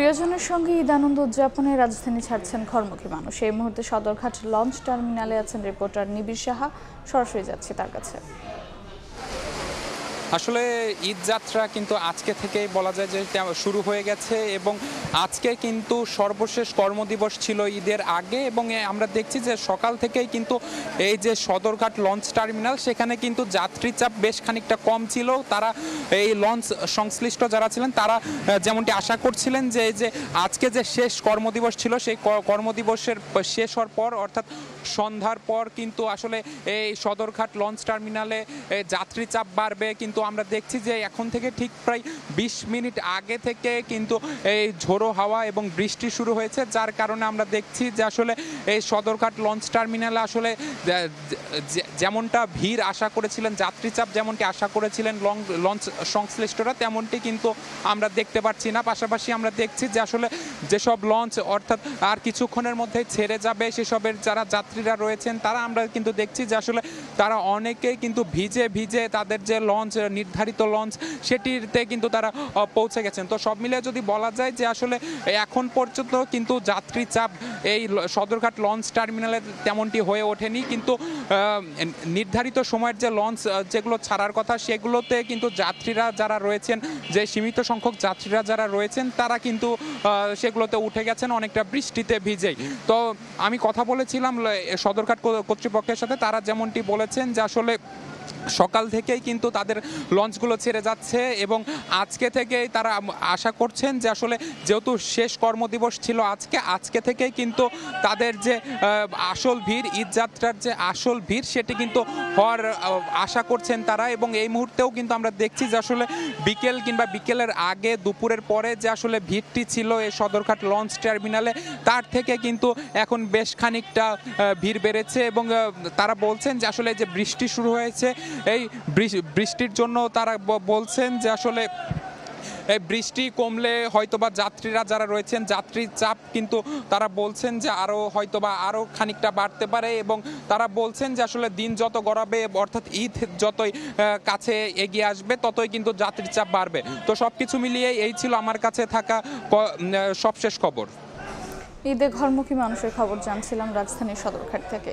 প্রিয়জনের সঙ্গে ঈদ আনন্দ উদযাপনে রাজধানী ছাড়ছেন ঘরমুখী মানুষ। এই মুহূর্তে সদরঘাট লঞ্চ টার্মিনালে আছেন রিপোর্টার নিবিড় সাহা। সরাসরি যাচ্ছি তার কাছে। আসলে ঈদ যাত্রা কিন্তু আজকে থেকেই বলা যায় যে শুরু হয়ে গেছে এবং আজকে কিন্তু সর্বশেষ কর্মদিবস ছিল ঈদের আগে এবং আমরা দেখছি যে সকাল থেকেই কিন্তু এই যে সদরঘাট লঞ্চ টার্মিনাল সেখানে কিন্তু যাত্রী চাপ বেশ খানিকটা কম ছিল। তারা এই লঞ্চ সংশ্লিষ্ট যারা ছিলেন তারা যেমনটি আশা করছিলেন যে এই যে আজকে যে শেষ কর্মদিবস ছিল সেই কর্মদিবসের শেষ হওয়ার পর অর্থাৎ সন্ধ্যার পর কিন্তু আসলে এই সদরঘাট লঞ্চ টার্মিনালে যাত্রী চাপ বাড়বে। কিন্তু আমরা দেখছি যে এখন থেকে ঠিক প্রায় ২০ মিনিট আগে থেকে কিন্তু এই ঝোড়ো হাওয়া এবং বৃষ্টি শুরু হয়েছে, যার কারণে আমরা দেখছি যে আসলে এই সদরঘাট লঞ্চ টার্মিনালে আসলে যেমনটা ভিড় আশা করেছিলেন, যাত্রী চাপ যেমনটি আশা করেছিলেন লঞ্চ সংশ্লিষ্টরা, তেমনটি কিন্তু আমরা দেখতে পাচ্ছি না। পাশাপাশি আমরা দেখছি যে আসলে যেসব লঞ্চ অর্থাৎ আর কিছুক্ষণের মধ্যে ছেড়ে যাবে সেসবের যারা যাত্রীরা রয়েছেন তারা আমরা কিন্তু দেখছি যে আসলে তারা অনেকেই কিন্তু ভিজে ভিজে তাদের যে লঞ্চ নির্ধারিত লঞ্চ সেটিতে কিন্তু তারা পৌঁছে গেছেন। তো সব মিলিয়ে যদি বলা যায় যে আসলে এখন পর্যন্ত কিন্তু যাত্রী চাপ এই সদরঘাট লঞ্চ টার্মিনালে তেমনটি হয়ে ওঠেনি, কিন্তু নির্ধারিত সময়ের যে লঞ্চ যেগুলো ছাড়ার কথা সেগুলোতে কিন্তু যাত্রীরা যারা রয়েছেন, যে সীমিত সংখ্যক যাত্রীরা যারা রয়েছেন তারা কিন্তু সেগুলোতে উঠে গেছেন অনেকটা বৃষ্টিতে ভিজেই। তো আমি কথা বলেছিলাম সদরঘাট কর্তৃপক্ষের সাথে, তারা যেমনটি বলেছেন যে আসলে সকাল থেকেই কিন্তু তাদের লঞ্চগুলো ছেড়ে যাচ্ছে এবং আজকে থেকেই তারা আশা করছেন যে আসলে যেহেতু শেষ কর্মদিবস ছিল আজকে থেকেই কিন্তু তাদের যে আসল ভিড়, ঈদ যাত্রার যে আসল ভিড় সেটি কিন্তু হওয়ার আশা করছেন তারা। এবং এই মুহূর্তেও কিন্তু আমরা দেখছি যে আসলে বিকেল কিংবা বিকেলের আগে দুপুরের পরে যে আসলে ভিড়টি ছিল এই সদরঘাট লঞ্চ টার্মিনালে তার থেকে কিন্তু এখন বেশ খানিকটা ভিড় বেড়েছে এবং তারা বলছেন যে আসলে যে বৃষ্টি শুরু হয়েছে এই বৃষ্টির জন্য তারা বলছেন যে আসলে এই বৃষ্টি কমলে হয়তোবা যাত্রীরা যারা রয়েছেন যাত্রীর চাপ কিন্তু তারা বলছেন যে আরও খানিকটা বাড়তে পারে এবং তারা বলছেন যে আসলে দিন যত গড়াবে অর্থাৎ ঈদ যতই কাছে এগিয়ে আসবে ততই কিন্তু যাত্রীর চাপ বাড়বে। তো সব কিছু মিলিয়ে এই ছিল আমার কাছে থাকা সবশেষ খবর। ঈদে ঘরমুখী মানুষের খবর জানছিলাম রাজধানীর সদরঘাট থেকে।